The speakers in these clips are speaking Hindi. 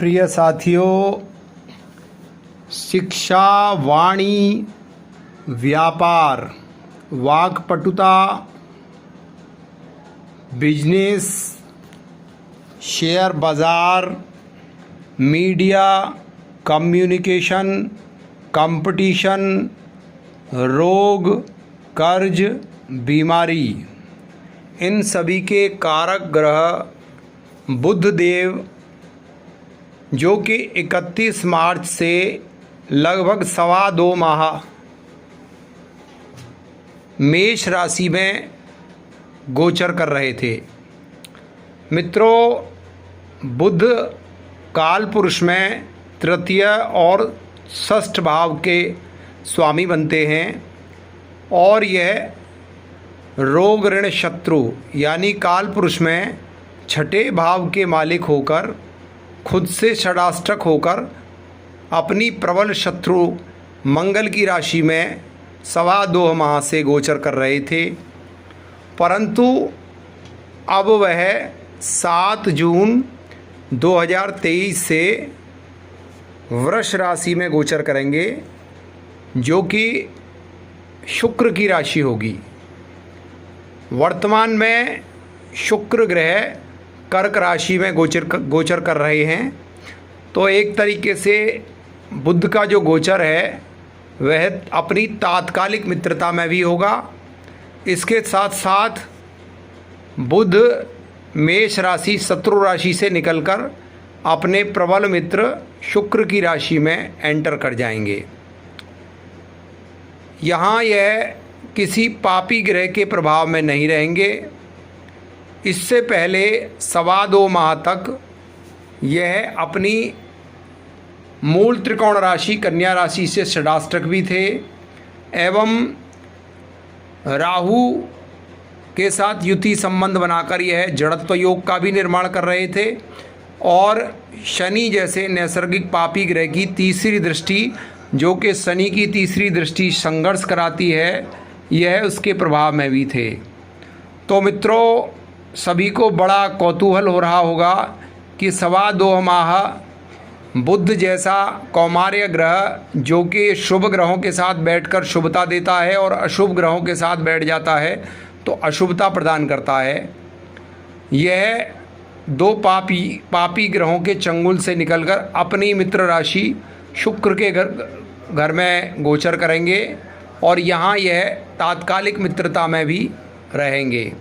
प्रिय साथियों, शिक्षा, वाणी, व्यापार, वाक्पटुता, बिजनेस, शेयर बाज़ार, मीडिया, कम्युनिकेशन, कंपटीशन, रोग, कर्ज, बीमारी, इन सभी के कारक ग्रह बुध देव जो कि 31 मार्च से लगभग 2.25 माह मेष राशि में गोचर कर रहे थे। मित्रों, बुध काल पुरुष में तृतीय और षष्ठ भाव के स्वामी बनते हैं और यह रोग ऋण शत्रु यानी काल पुरुष में छठे भाव के मालिक होकर खुद से षडाष्टक होकर अपनी प्रबल शत्रु मंगल की राशि में 2.25 माह से गोचर कर रहे थे, परंतु अब वह 7 जून 2023 से वृष राशि में गोचर करेंगे जो कि शुक्र की राशि होगी। वर्तमान में शुक्र ग्रह कर्क राशि में गोचर कर रहे हैं, तो एक तरीके से बुध का जो गोचर है वह अपनी तात्कालिक मित्रता में भी होगा। इसके साथ साथ बुध मेष राशि शत्रु राशि से निकलकर अपने प्रबल मित्र शुक्र की राशि में एंटर कर जाएंगे। यहाँ यह किसी पापी ग्रह के प्रभाव में नहीं रहेंगे। इससे पहले 2.25 माह तक यह अपनी मूल त्रिकोण राशि कन्या राशि से षडाष्टक भी थे एवं राहु के साथ युति संबंध बनाकर यह जड़त्व योग का भी निर्माण कर रहे थे और शनि जैसे नैसर्गिक पापी ग्रह की तीसरी दृष्टि, जो कि शनि की तीसरी दृष्टि संघर्ष कराती है, यह उसके प्रभाव में भी थे। तो मित्रों, सभी को बड़ा कौतूहल हो रहा होगा कि 2.25 माह बुध जैसा कौमार्य ग्रह जो कि शुभ ग्रहों के साथ बैठकर शुभता देता है और अशुभ ग्रहों के साथ बैठ जाता है तो अशुभता प्रदान करता है, यह 2 पापी ग्रहों के चंगुल से निकलकर अपनी मित्र राशि शुक्र के घर में गोचर करेंगे और यहाँ यह तात्कालिक मित्रता में भी रहेंगे।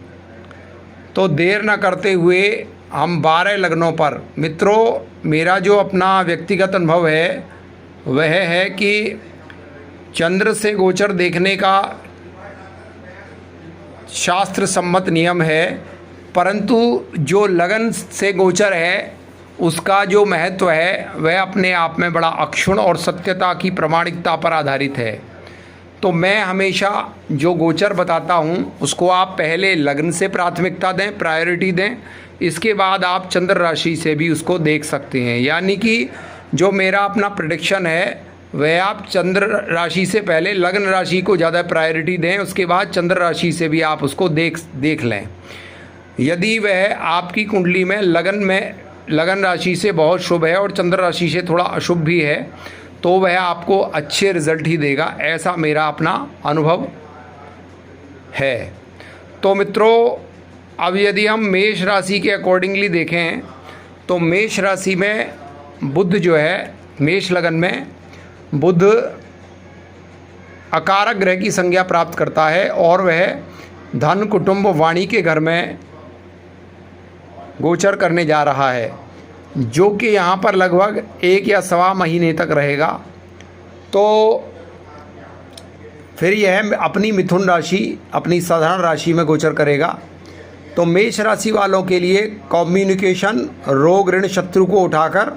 तो देर न करते हुए हम 12 लग्नों पर, मित्रों, मेरा जो अपना व्यक्तिगत अनुभव है वह है कि चंद्र से गोचर देखने का शास्त्र सम्मत नियम है, परंतु जो लगन से गोचर है उसका जो महत्व है वह अपने आप में बड़ा अक्षुण और सत्यता की प्रामाणिकता पर आधारित है। तो मैं हमेशा जो गोचर बताता हूँ उसको आप पहले लग्न से प्राथमिकता दें, प्रायोरिटी दें, इसके बाद आप चंद्र राशि से भी उसको देख सकते हैं। यानी कि जो मेरा अपना प्रेडिक्शन है वह आप चंद्र राशि से पहले लग्न राशि को ज़्यादा प्रायोरिटी दें, उसके बाद चंद्र राशि से भी आप उसको देख लें। यदि वह आपकी कुंडली में लगन राशि से बहुत शुभ है और चंद्र राशि से थोड़ा अशुभ भी है तो वह आपको अच्छे रिजल्ट ही देगा, ऐसा मेरा अपना अनुभव है। तो मित्रों, अब यदि हम मेष राशि के अकॉर्डिंगली देखें तो मेष राशि में बुध जो है, मेष लगन में बुध अकारक ग्रह की संज्ञा प्राप्त करता है और वह धन, कुटुंब, वाणी के घर में गोचर करने जा रहा है, जो कि यहाँ पर लगभग 1 या 1.25 महीने तक रहेगा। तो फिर यह अपनी मिथुन राशि, अपनी साधारण राशि में गोचर करेगा। तो मेष राशि वालों के लिए कम्युनिकेशन, रोग ऋण शत्रु को उठाकर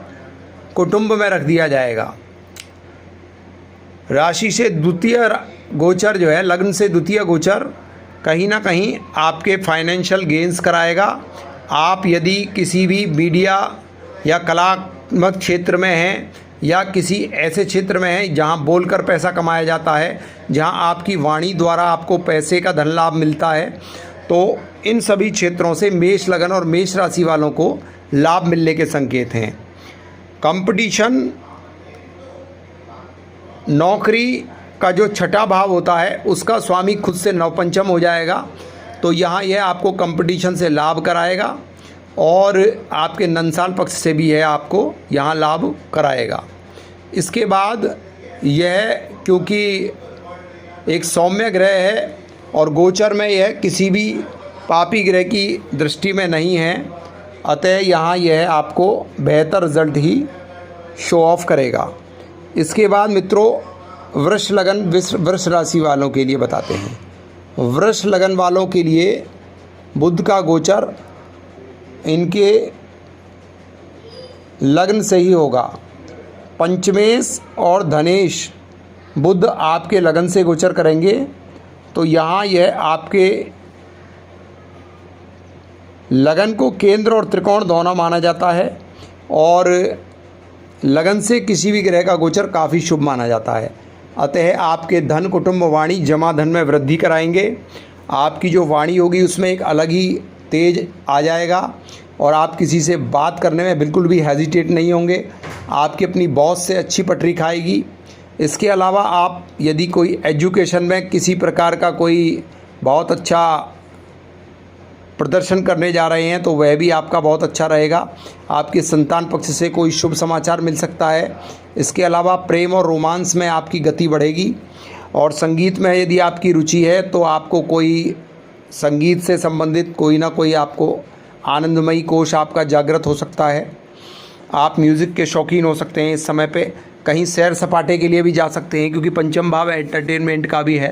कुटुंब में रख दिया जाएगा। राशि से द्वितीय गोचर जो है, लग्न से द्वितीय गोचर कहीं ना कहीं आपके फाइनेंशियल गेंस कराएगा। आप यदि किसी भी मीडिया या कलात्मक क्षेत्र में हैं या किसी ऐसे क्षेत्र में हैं जहां बोलकर पैसा कमाया जाता है, जहां आपकी वाणी द्वारा आपको पैसे का धन लाभ मिलता है, तो इन सभी क्षेत्रों से मेष लगन और मेष राशि वालों को लाभ मिलने के संकेत हैं। कंपटीशन, नौकरी का जो छठा भाव होता है उसका स्वामी खुद से नवपंचम हो जाएगा, तो यहाँ यह आपको कंपटीशन से लाभ कराएगा और आपके नंसाल पक्ष से भी यह आपको यहाँ लाभ कराएगा। इसके बाद यह क्योंकि एक सौम्य ग्रह है और गोचर में यह किसी भी पापी ग्रह की दृष्टि में नहीं है, अतः यहाँ यह आपको बेहतर रिजल्ट ही शो ऑफ करेगा। इसके बाद मित्रों वृष लगन वृष राशि वालों के लिए बताते हैं। वृष लगन वालों के लिए बुध का गोचर इनके लग्न से ही होगा। पंचमेश और धनेश बुध आपके लगन से गोचर करेंगे, तो यहाँ यह आपके लगन को केंद्र और त्रिकोण दोनों माना जाता है और लगन से किसी भी ग्रह का गोचर काफ़ी शुभ माना जाता है। अतः आपके धन, कुटुंब, वाणी, जमा धन में वृद्धि कराएंगे। आपकी जो वाणी होगी उसमें एक अलग ही तेज आ जाएगा और आप किसी से बात करने में बिल्कुल भी हेजिटेट नहीं होंगे। आपकी अपनी बॉस से अच्छी पटरी खाएगी। इसके अलावा आप यदि कोई एजुकेशन में किसी प्रकार का कोई बहुत अच्छा प्रदर्शन करने जा रहे हैं तो वह भी आपका बहुत अच्छा रहेगा। आपके संतान पक्ष से कोई शुभ समाचार मिल सकता है। इसके अलावा प्रेम और रोमांस में आपकी गति बढ़ेगी और संगीत में यदि आपकी रुचि है तो आपको कोई संगीत से संबंधित कोई ना कोई आपको आनंदमयी कोश आपका जागृत हो सकता है। आप म्यूज़िक के शौकीन हो सकते हैं। इस समय पे कहीं सैर सपाटे के लिए भी जा सकते हैं क्योंकि पंचम भाव एंटरटेनमेंट का भी है।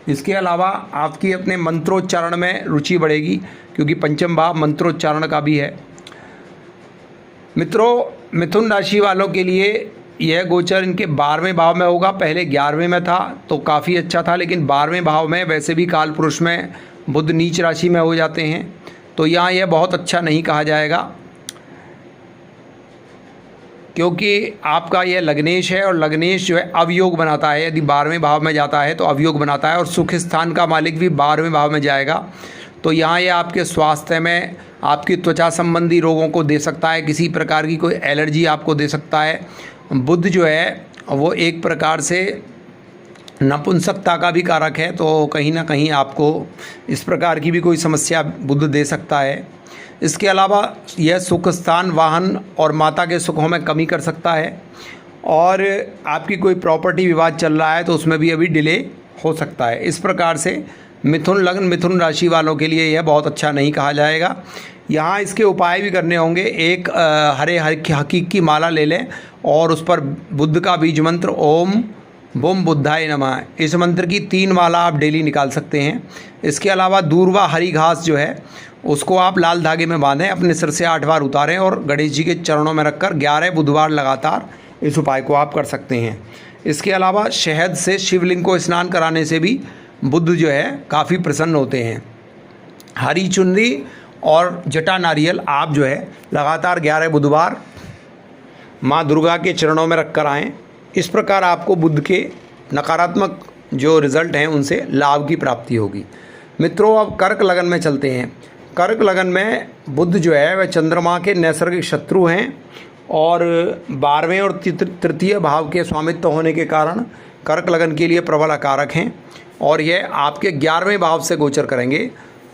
इसके अलावा आपकी अपने मंत्रोच्चारण में रुचि बढ़ेगी क्योंकि पंचम भाव मंत्रोच्चारण का भी है। मित्रों मिथुन राशि वालों के लिए यह गोचर इनके 12वें भाव में होगा। पहले 11वें में था तो काफ़ी अच्छा था, लेकिन 12वें भाव में वैसे भी काल पुरुष में बुध नीच राशि में हो जाते हैं तो यहाँ यह बहुत अच्छा नहीं कहा जाएगा क्योंकि आपका यह लग्नेश है और लग्नेश जो है अवयोग बनाता है। यदि 12वें भाव में जाता है तो अवयोग बनाता है और सुख स्थान का मालिक भी 12वें भाव में जाएगा, तो यहाँ यह आपके स्वास्थ्य में आपकी त्वचा संबंधी रोगों को दे सकता है। किसी प्रकार की कोई एलर्जी आपको दे सकता है। बुध जो है वो एक प्रकार से नपुंसकता का भी कारक है, तो कहीं ना कहीं आपको इस प्रकार की भी कोई समस्या बुध दे सकता है। इसके अलावा यह सुख स्थान, वाहन और माता के सुखों में कमी कर सकता है और आपकी कोई प्रॉपर्टी विवाद चल रहा है तो उसमें भी अभी डिले हो सकता है। इस प्रकार से मिथुन लग्न मिथुन राशि वालों के लिए यह बहुत अच्छा नहीं कहा जाएगा। यहाँ इसके उपाय भी करने होंगे। एक हरे हकीक की माला ले लें और उस पर बुद्ध का बीज मंत्र ओम बुम बुद्धाय नमः, इस मंत्र की 3 माला आप डेली निकाल सकते हैं। इसके अलावा दूर्वा हरी घास जो है उसको आप लाल धागे में बांधें, अपने सिर से 8 बार उतारें और गणेश जी के चरणों में रखकर 11 बुधवार लगातार इस उपाय को आप कर सकते हैं। इसके अलावा शहद से शिवलिंग को स्नान कराने से भी बुध जो है काफ़ी प्रसन्न होते हैं। हरी चुनरी और जटा नारियल आप जो है लगातार 11 बुधवार माँ दुर्गा के चरणों में रख कर आएँ। इस प्रकार आपको बुध के नकारात्मक जो रिज़ल्ट हैं उनसे लाभ की प्राप्ति होगी। मित्रों अब कर्क लगन में चलते हैं। कर्क लगन में बुध जो है वह चंद्रमा के नैसर्गिक शत्रु हैं और 12वें और तृतीय भाव के स्वामित्व होने के कारण कर्क लगन के लिए प्रबल अकारक हैं और यह आपके 11वें भाव से गोचर करेंगे।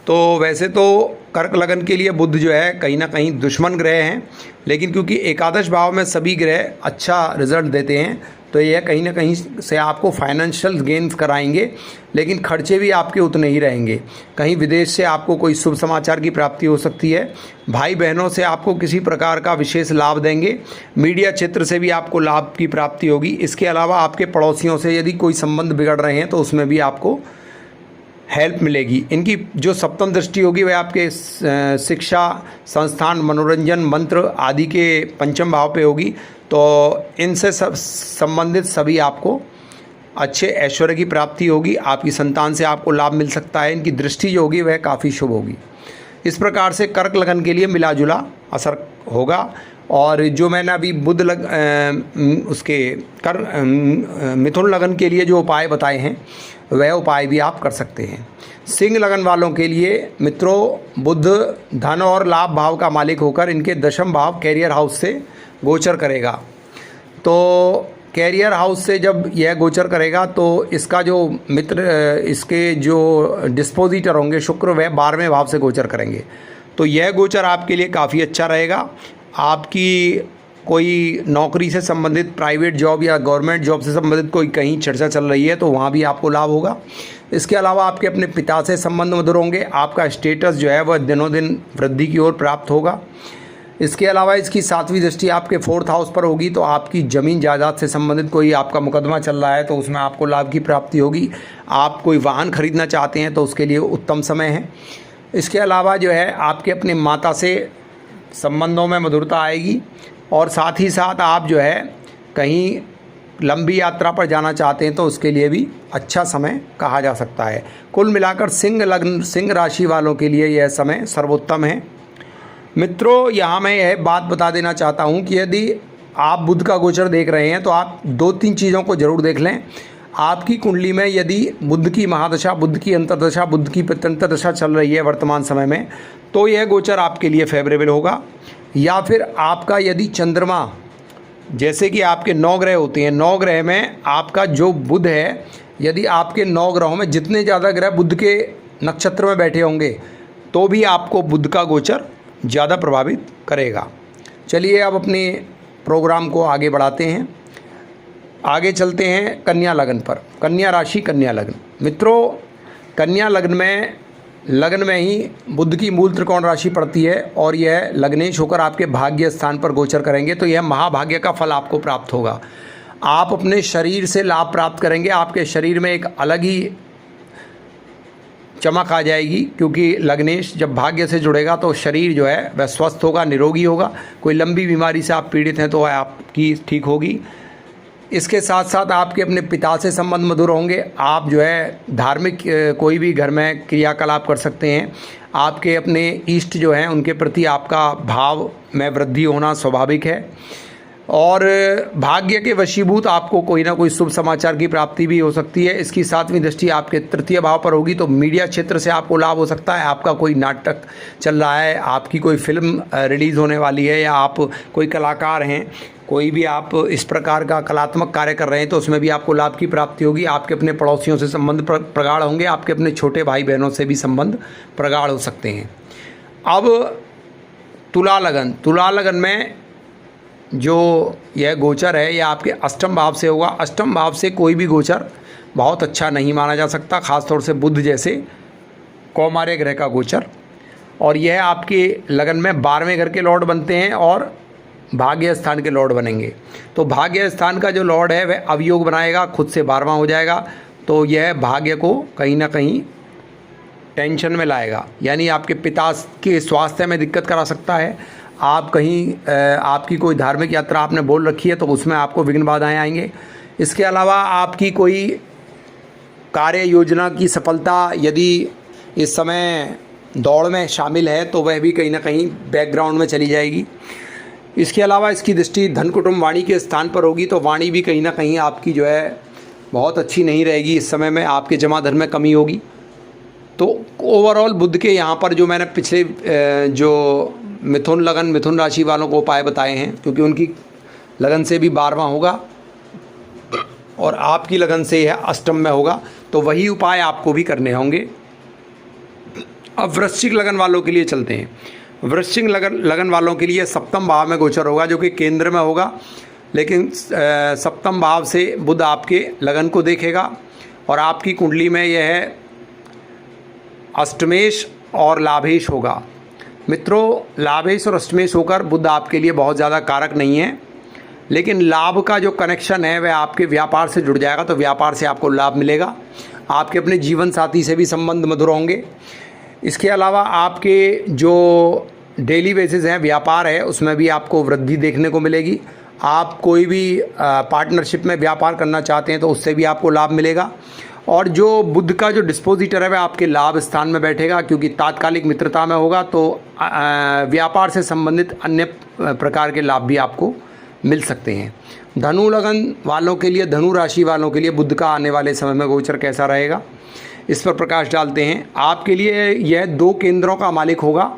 तो वैसे तो कर्क लगन के लिए बुध जो है कहीं ना कहीं दुश्मन ग्रह हैं, लेकिन क्योंकि एकादश भाव में सभी ग्रह अच्छा रिजल्ट देते हैं तो यह कहीं ना कहीं से आपको फाइनेंशियल गेन्स कराएंगे, लेकिन खर्चे भी आपके उतने ही रहेंगे। कहीं विदेश से आपको कोई शुभ समाचार की प्राप्ति हो सकती है। भाई बहनों से आपको किसी प्रकार का विशेष लाभ देंगे। मीडिया क्षेत्र से भी आपको लाभ की प्राप्ति होगी। इसके अलावा आपके पड़ोसियों से यदि कोई संबंध बिगड़ रहे हैं तो उसमें भी आपको हेल्प मिलेगी। इनकी जो सप्तम दृष्टि होगी वह आपके शिक्षा, संस्थान, मनोरंजन, मंत्र आदि के पंचम भाव पे होगी, तो इनसे सब संबंधित सभी आपको अच्छे ऐश्वर्य की प्राप्ति होगी। आपकी संतान से आपको लाभ मिल सकता है। इनकी दृष्टि जो होगी वह काफ़ी शुभ होगी। इस प्रकार से कर्क लगन के लिए मिला जुला असर होगा। और जो मैंने अभी बुध मिथुन लगन के लिए जो उपाय बताए हैं वह उपाय भी आप कर सकते हैं। सिंह लगन वालों के लिए मित्रों, बुध धन और लाभ भाव का मालिक होकर इनके दशम भाव कैरियर हाउस से गोचर करेगा। तो कैरियर हाउस से जब यह गोचर करेगा तो इसका जो मित्र, इसके जो डिस्पोजिटर होंगे शुक्र, वह 12वें भाव से गोचर करेंगे। तो यह गोचर आपके लिए काफ़ी अच्छा रहेगा। आपकी कोई नौकरी से संबंधित, प्राइवेट जॉब या गवर्नमेंट जॉब से संबंधित कोई कहीं चर्चा चल रही है तो वहाँ भी आपको लाभ होगा। इसके अलावा आपके अपने पिता से संबंध मधुर होंगे। आपका स्टेटस जो है वह दिनों दिन वृद्धि की ओर प्राप्त होगा। इसके अलावा इसकी 7वीं दृष्टि आपके 4th हाउस पर होगी, तो आपकी ज़मीन जायदाद से संबंधित कोई आपका मुकदमा चल रहा है तो उसमें आपको लाभ की प्राप्ति होगी। आप कोई वाहन खरीदना चाहते हैं तो उसके लिए उत्तम समय है। इसके अलावा जो है आपके अपने माता से संबंधों में मधुरता आएगी और साथ ही साथ आप जो है कहीं लंबी यात्रा पर जाना चाहते हैं तो उसके लिए भी अच्छा समय कहा जा सकता है। कुल मिलाकर सिंह लग्न, सिंह राशि वालों के लिए यह समय सर्वोत्तम है। मित्रों, यहाँ मैं यह बात बता देना चाहता हूँ कि यदि आप बुध का गोचर देख रहे हैं तो आप 2-3 चीज़ों को ज़रूर देख लें। आपकी कुंडली में यदि बुध की महादशा, बुध की अंतर्दशा, बुध की प्रत्यंतर दशा चल रही है वर्तमान समय में, तो यह गोचर आपके लिए फेवरेबल होगा। या फिर आपका यदि चंद्रमा, जैसे कि आपके 9 ग्रह होते हैं, 9 ग्रह में आपका जो बुध है, यदि आपके 9 ग्रहों में जितने ज़्यादा ग्रह बुध के नक्षत्र में बैठे होंगे तो भी आपको बुध का गोचर ज़्यादा प्रभावित करेगा। चलिए अब अपने प्रोग्राम को आगे बढ़ाते हैं। आगे चलते हैं कन्या लगन पर। कन्या राशि, कन्या लगन। मित्रों, कन्या लगन में ही बुध की मूल त्रिकोण राशि पड़ती है और यह लग्नेश होकर आपके भाग्य स्थान पर गोचर करेंगे तो यह महाभाग्य का फल आपको प्राप्त होगा। आप अपने शरीर से लाभ प्राप्त करेंगे। आपके शरीर में एक अलग ही चमक आ जाएगी, क्योंकि लग्नेश जब भाग्य से जुड़ेगा तो शरीर जो है वह स्वस्थ होगा, निरोगी होगा। कोई लंबी बीमारी से आप पीड़ित हैं तो वह आपकी ठीक होगी। इसके साथ साथ आपके अपने पिता से संबंध मधुर होंगे। आप जो है धार्मिक कोई भी घर में क्रियाकलाप कर सकते हैं। आपके अपने इष्ट जो हैं उनके प्रति आपका भाव में वृद्धि होना स्वाभाविक है। और भाग्य के वशीभूत आपको कोई ना कोई शुभ समाचार की प्राप्ति भी हो सकती है। इसकी 7वीं दृष्टि आपके 3य भाव पर होगी तो मीडिया क्षेत्र से आपको लाभ हो सकता है। आपका कोई नाटक चल रहा है, आपकी कोई फिल्म रिलीज़ होने वाली है, या आप कोई कलाकार हैं, कोई भी आप इस प्रकार का कलात्मक कार्य कर रहे हैं तो उसमें भी आपको लाभ की प्राप्ति होगी। आपके अपने पड़ोसियों से संबंध प्रगाढ़ होंगे। आपके अपने छोटे भाई बहनों से भी संबंध प्रगाढ़ हो सकते हैं। अब तुला लगन में जो यह गोचर है यह आपके अष्टम भाव से होगा। अष्टम भाव से कोई भी गोचर बहुत अच्छा नहीं माना जा सकता, खासतौर से बुध जैसे कौमार्य ग्रह का गोचर। और यह आपके लगन में 12वें घर के लॉर्ड बनते हैं और भाग्य स्थान के लॉर्ड बनेंगे। तो भाग्य स्थान का जो लॉर्ड है वह अवयोग बनाएगा, खुद से 12वां हो जाएगा। तो यह भाग्य को कहीं ना कहीं टेंशन में लाएगा, यानी आपके पिता के स्वास्थ्य में दिक्कत करा सकता है। आप कहीं आपकी कोई धार्मिक यात्रा आपने बोल रखी है तो उसमें आपको विघ्न बाधाएं आएंगे। इसके अलावा आपकी कोई कार्य योजना की सफलता यदि इस समय दौड़ में शामिल है तो वह भी कहीं ना कहीं बैकग्राउंड में चली जाएगी। इसके अलावा इसकी दृष्टि धन कुटुंब वाणी के स्थान पर होगी तो वाणी भी कहीं ना कहीं आपकी जो है बहुत अच्छी नहीं रहेगी। इस समय में आपके जमा धन में कमी होगी। तो ओवरऑल बुध के यहाँ पर जो मैंने पिछले जो मिथुन राशि वालों को उपाय बताए हैं, क्योंकि उनकी लगन से भी 12वां होगा और आपकी लगन से यह अष्टम में होगा तो वही उपाय आपको भी करने होंगे। अब वृश्चिक लगन वालों के लिए चलते हैं। वृश्चिक लगन वालों के लिए 7वें भाव में गोचर होगा जो कि केंद्र में होगा, लेकिन 7वें भाव से बुध आपके लगन को देखेगा और आपकी कुंडली में यह अष्टमेश और लाभेश होगा। मित्रों, लाभेश और अष्टमेश होकर बुध आपके लिए बहुत ज़्यादा कारक नहीं है, लेकिन लाभ का जो कनेक्शन है वह आपके व्यापार से जुड़ जाएगा तो व्यापार से आपको लाभ मिलेगा। आपके अपने जीवन साथी से भी संबंध मधुर होंगे। इसके अलावा आपके जो डेली बेसिस हैं, व्यापार है, उसमें भी आपको वृद्धि देखने को मिलेगी। आप कोई भी पार्टनरशिप में व्यापार करना चाहते हैं तो उससे भी आपको लाभ मिलेगा। और जो बुध का जो डिस्पोजिटर है वह आपके लाभ स्थान में बैठेगा, क्योंकि तात्कालिक मित्रता में होगा तो व्यापार से संबंधित अन्य प्रकार के लाभ भी आपको मिल सकते हैं। धनु लगन वालों के लिए, धनु राशि वालों के लिए बुध का आने वाले समय में गोचर कैसा रहेगा, इस पर प्रकाश डालते हैं। आपके लिए यह 2 केंद्रों का मालिक होगा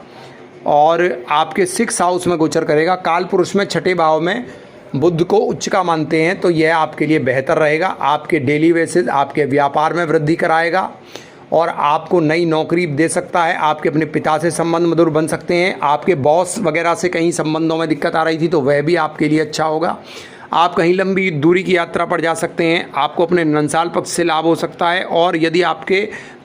और आपके 6 हाउस में गोचर करेगा। काल पुरुष में 6ठे भाव में बुध को उच्च का मानते हैं, तो यह आपके लिए बेहतर रहेगा। आपके डेली बेसिस, आपके व्यापार में वृद्धि कराएगा और आपको नई नौकरी दे सकता है। आपके अपने पिता से संबंध मधुर बन सकते हैं। आपके बॉस वगैरह से कहीं संबंधों में दिक्कत आ रही थी तो वह भी आपके लिए अच्छा होगा। आप कहीं लंबी दूरी की यात्रा पर जा सकते हैं। आपको अपने नंसाल पक्ष से लाभ हो सकता है और यदि आपके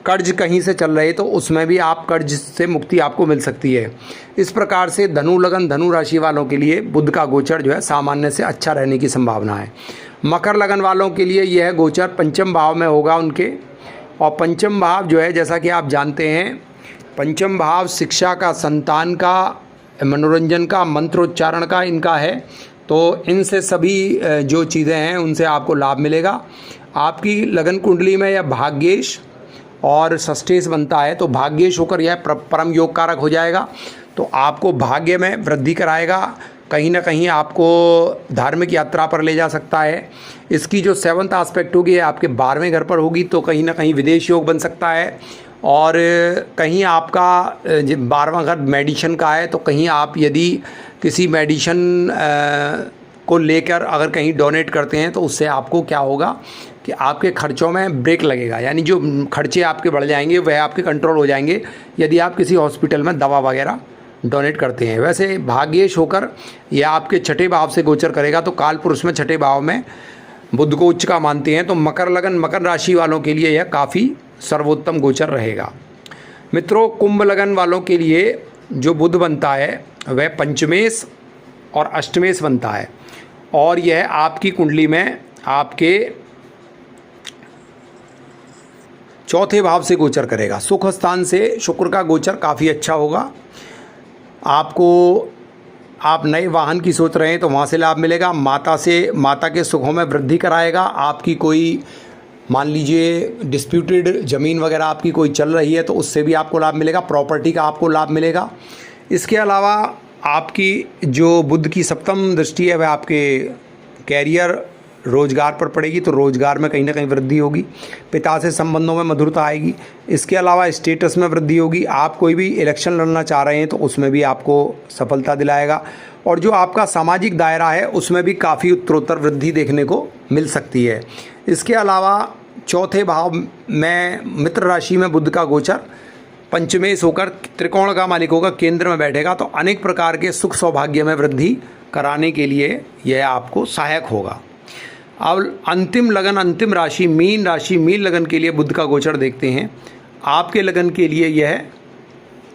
कर्ज कहीं से चल रहे तो उसमें भी आप कर्ज से मुक्ति आपको मिल सकती है। इस प्रकार से धनु लगन, धनु राशि वालों के लिए बुध का गोचर जो है सामान्य से अच्छा रहने की संभावना है। मकर लगन वालों के लिए यह गोचर पंचम भाव में होगा उनके, और पंचम भाव जो है जैसा कि आप जानते हैं, पंचम भाव शिक्षा का, संतान का, मनोरंजन का, मंत्रोच्चारण का इनका है। तो इनसे सभी जो चीज़ें हैं उनसे आपको लाभ मिलेगा। आपकी लगन कुंडली में यह भाग्येश और षष्ठेश बनता है, तो भाग्येश होकर यह परम योग कारक हो जाएगा। तो आपको भाग्य में वृद्धि कराएगा, कहीं ना कहीं आपको धार्मिक यात्रा पर ले जा सकता है। इसकी जो 7th एस्पेक्ट होगी आपके 12वें घर पर होगी, तो कहीं ना कहीं विदेश योग बन सकता है। और कहीं आपका 12वां घर मेडिसिन का है, तो कहीं आप यदि किसी मेडिसिन को लेकर अगर कहीं डोनेट करते हैं तो उससे आपको क्या होगा कि आपके खर्चों में ब्रेक लगेगा, यानी जो खर्चे आपके बढ़ जाएंगे वह आपके कंट्रोल हो जाएंगे यदि आप किसी हॉस्पिटल में दवा वगैरह डोनेट करते हैं। वैसे भाग्येश होकर यह आपके 6ठे भाव से गोचर करेगा, तो काल पुरुष में 6ठे भाव में बुध को उच्च का मानते हैं। तो मकर लगन, मकर राशि वालों के लिए यह काफ़ी सर्वोत्तम गोचर रहेगा। मित्रों, कुंभ लगन वालों के लिए जो बुध बनता है वह पंचमेश और अष्टमेश बनता है, और यह आपकी कुंडली में आपके 4थे भाव से गोचर करेगा। सुख स्थान से शुक्र का गोचर काफ़ी अच्छा होगा। आप नए वाहन की सोच रहे हैं तो वहाँ से लाभ मिलेगा। माता के सुखों में वृद्धि कराएगा। आपकी कोई मान लीजिए डिस्प्यूटेड ज़मीन वगैरह आपकी कोई चल रही है तो उससे भी आपको लाभ मिलेगा, प्रॉपर्टी का आपको लाभ मिलेगा। इसके अलावा आपकी जो बुध की 7म दृष्टि है वह आपके कैरियर, रोजगार पर पड़ेगी, तो रोजगार में कहीं ना कहीं वृद्धि होगी। पिता से संबंधों में मधुरता आएगी। इसके अलावा स्टेटस में वृद्धि होगी। आप कोई भी इलेक्शन लड़ना चाह रहे हैं तो उसमें भी आपको सफलता दिलाएगा, और जो आपका सामाजिक दायरा है उसमें भी काफ़ी उत्तरोत्तर वृद्धि देखने को मिल सकती है। इसके अलावा 4थे भाव में मित्र राशि में बुध का गोचर पंचमेश होकर त्रिकोण का मालिक होगा, केंद्र में बैठेगा, तो अनेक प्रकार के सुख सौभाग्य में वृद्धि कराने के लिए यह आपको सहायक होगा। अब अंतिम लगन, अंतिम राशि मीन राशि, मीन लगन के लिए बुध का गोचर देखते हैं। आपके लगन के लिए यह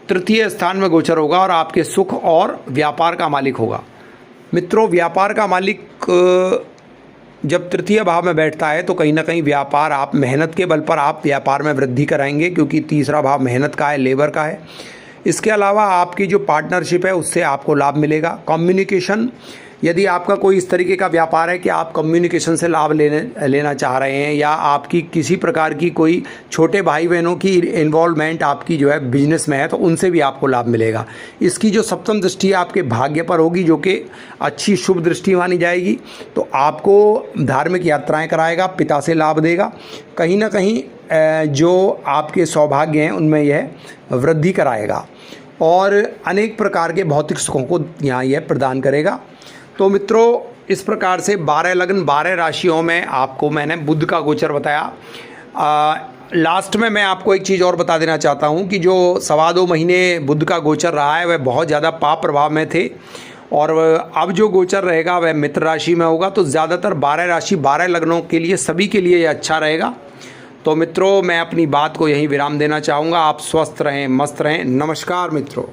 3य स्थान में गोचर होगा और आपके सुख और व्यापार का मालिक होगा। मित्रों, व्यापार का मालिक जब 3य भाव में बैठता है तो कहीं ना कहीं व्यापार, आप मेहनत के बल पर आप व्यापार में वृद्धि कराएंगे, क्योंकि 3रा भाव मेहनत का है, लेबर का है। इसके अलावा आपकी जो पार्टनरशिप है उससे आपको लाभ मिलेगा। कम्युनिकेशन, यदि आपका कोई इस तरीके का व्यापार है कि आप कम्युनिकेशन से लाभ लेना चाह रहे हैं, या आपकी किसी प्रकार की कोई छोटे भाई बहनों की इन्वॉल्वमेंट आपकी जो है बिजनेस में है, तो उनसे भी आपको लाभ मिलेगा। इसकी जो 7म दृष्टि आपके भाग्य पर होगी, जो कि अच्छी शुभ दृष्टि मानी जाएगी, तो आपको धार्मिक यात्राएं कराएगा, पिता से लाभ देगा। कहीं ना कहीं जो आपके सौभाग्य हैं उनमें यह वृद्धि कराएगा और अनेक प्रकार के भौतिक सुखों को यहाँ यह प्रदान करेगा। तो मित्रों, इस प्रकार से 12 लगन 12 राशियों में आपको मैंने बुध का गोचर बताया। लास्ट में मैं आपको एक चीज़ और बता देना चाहता हूँ कि जो 2.25 महीने बुध का गोचर रहा है वह बहुत ज़्यादा पाप प्रभाव में थे, और अब जो गोचर रहेगा वह मित्र राशि में होगा। तो ज़्यादातर 12 राशि 12 लग्नों के लिए, सभी के लिए ये अच्छा रहेगा। तो मित्रों, मैं अपनी बात को यहीं विराम देना चाहूँगा। आप स्वस्थ रहें, मस्त रहें। नमस्कार मित्रों।